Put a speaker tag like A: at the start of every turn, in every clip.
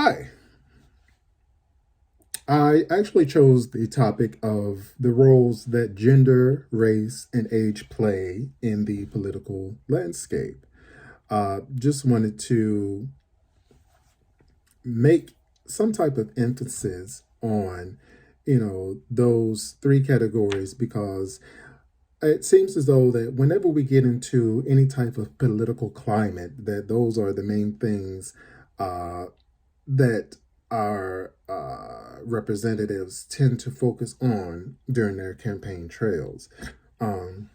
A: Hi. I actually chose the topic of the roles that gender, race, and age play in the political landscape. Just wanted to make some type of emphasis on, those three categories because it seems as though that whenever we get into any type of political climate, that those are the main things uh, that our representatives tend to focus on during their campaign trails. Um,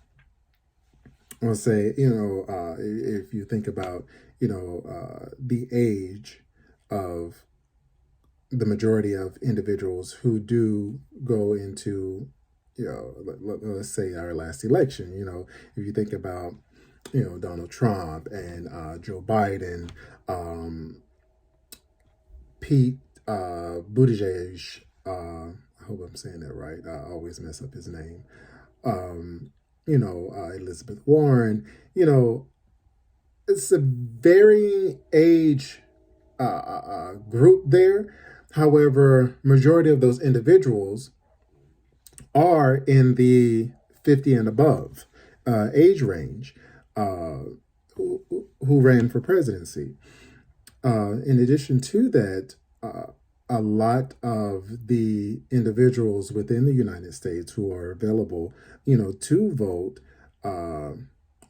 A: I'll say, if you think about, the age of the majority of individuals who do go into, let's say our last election, if you think about, Donald Trump and Joe Biden, um, Pete Buttigieg. I hope I'm saying that right. I always mess up his name. Um, Elizabeth Warren. It's a varying age group there. However, majority of those individuals are in the 50 and above age range who ran for presidency. In addition to that, a lot of the individuals within the United States who are available, to vote, uh,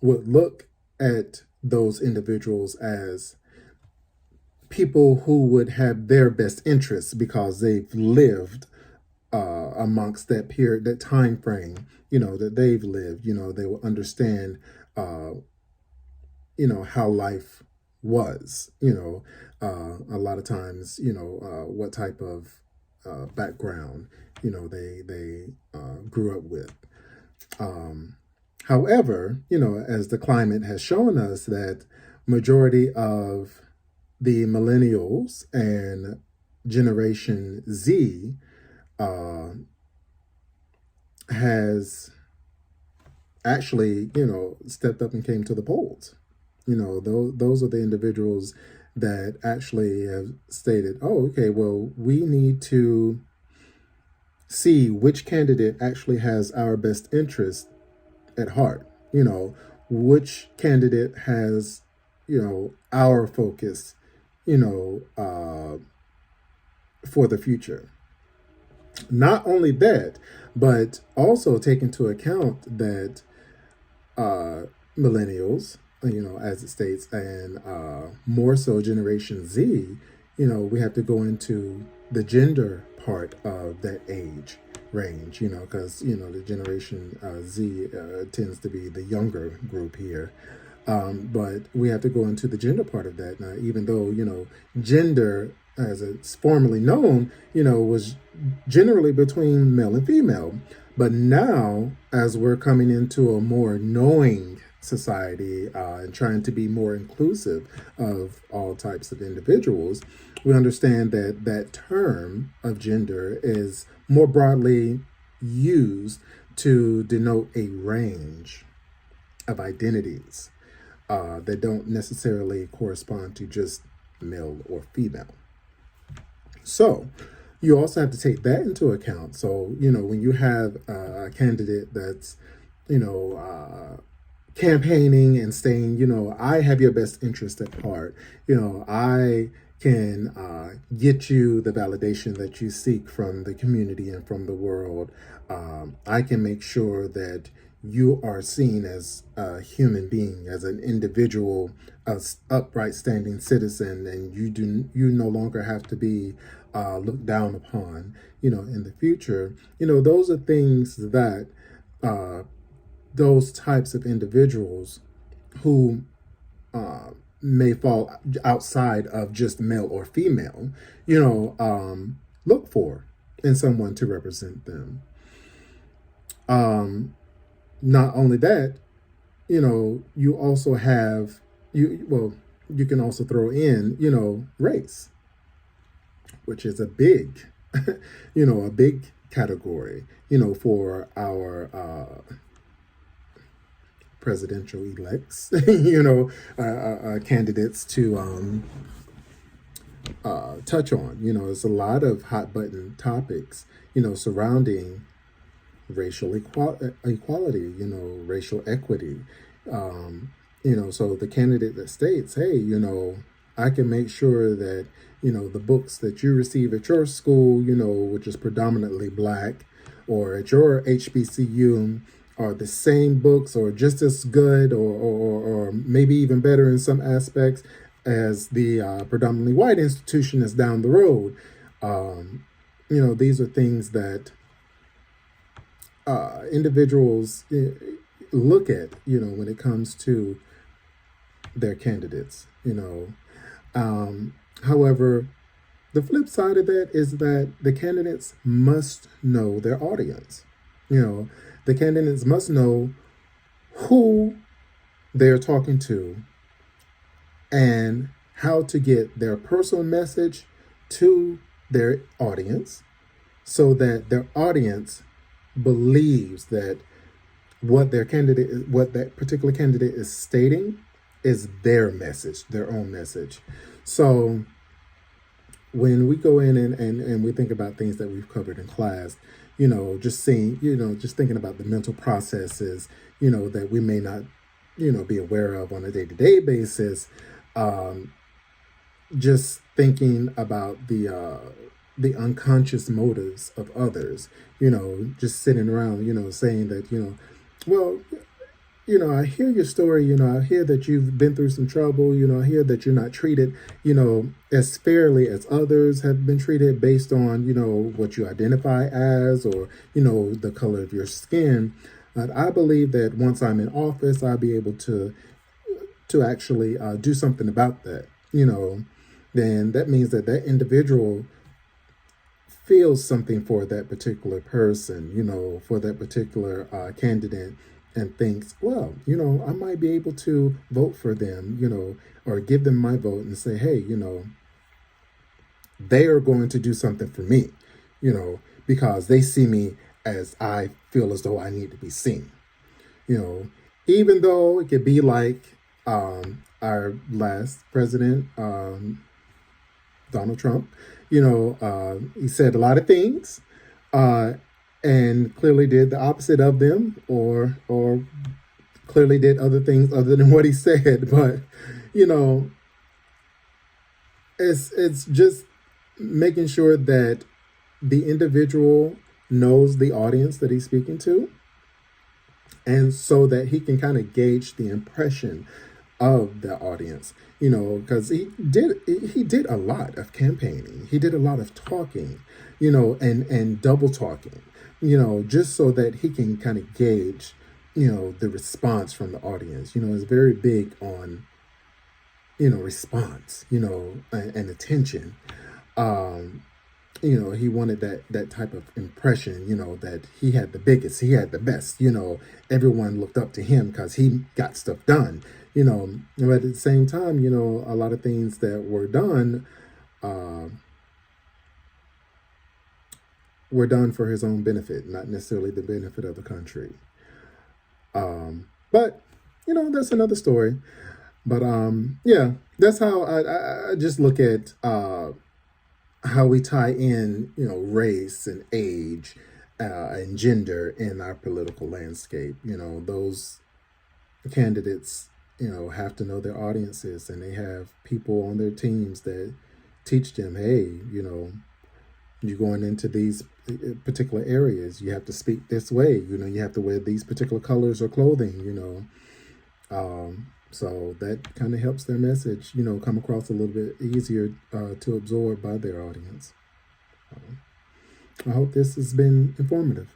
A: would look at those individuals as people who would have their best interests because they've lived amongst that period, that time frame, that they've lived. They will understand, uh, how life was, a lot of times, what type of background, they grew up with. Um, However, as the climate has shown us that majority of the millennials and Generation Z uh, has actually, stepped up and came to the polls. Those are the individuals that actually have stated, oh, okay, well, we need to see which candidate actually has our best interest at heart. Which candidate has, our focus, you know, uh, for the future. Not only that, but also take into account that uh, millennials, as it states, and more so Generation Z, we have to go into the gender part of that age range, because, the Generation Z tends to be the younger group here. But we have to go into the gender part of that. Now, even though, gender, as it's formerly known, was generally between male and female. But now, as we're coming into a more knowing society and trying to be more inclusive of all types of individuals, we understand that that term of gender is more broadly used to denote a range of identities that don't necessarily correspond to just male or female. So you also have to take that into account. So, when you have a candidate that's, campaigning and saying, I have your best interest at heart, I can get you the validation that you seek from the community and from the world. I can make sure that you are seen as a human being, as an individual, as upright standing citizen, and you no longer have to be looked down upon, in the future. Those are things that uh, those types of individuals who may fall outside of just male or female, look for in someone to represent them. Um, Not only that, you also have you can also throw in, race, which is a big, a big category, for our presidential elects, candidates to touch on. There's a lot of hot button topics, surrounding racial equality, racial equity. So the candidate that states, hey, I can make sure that, the books that you receive at your school, which is predominantly black, or at your HBCU are the same books or just as good or maybe even better in some aspects as the predominantly white institution is down the road. These are things that individuals look at, when it comes to their candidates, However, the flip side of that is that the candidates must know their audience. The candidates must know who they're talking to and how to get their personal message to their audience so that their audience believes that what that particular candidate is stating is their message, their own message. So when we go in and we think about things that we've covered in class, just thinking about the mental processes, that we may not, be aware of on a day-to-day basis, just thinking about the unconscious motives of others, just sitting around, saying that, well, I hear your story, I hear that you've been through some trouble, I hear that you're not treated, as fairly as others have been treated based on, what you identify as or, the color of your skin. But I believe that once I'm in office, I'll be able to actually do something about that, then that means that that individual feels something for that particular person, for that particular candidate, and thinks, well, I might be able to vote for them, or give them my vote and say, hey, they are going to do something for me, because they see me as I feel as though I need to be seen, even though it could be like our last president, Donald Trump, he said a lot of things, and clearly did the opposite of them, or clearly did other things other than what he said. But it's just making sure that the individual knows the audience that he's speaking to, and so that he can kind of gauge the impression of the audience, because he did a lot of campaigning, he did a lot of talking, and double talking, just so that he can kind of gauge, the response from the audience. It's very big on, response, and attention. He wanted that type of impression, that he had the biggest, he had the best, everyone looked up to him because he got stuff done, but at the same time, a lot of things that were done for his own benefit, not necessarily the benefit of the country. But, that's another story. But, yeah, that's how I just look at how we tie in, race and age and gender in our political landscape. Those candidates, have to know their audiences, and they have people on their teams that teach them, hey, you're going into these particular areas, you have to speak this way, you have to wear these particular colors or clothing, so that kind of helps their message, come across a little bit easier to absorb by their audience. I hope this has been informative.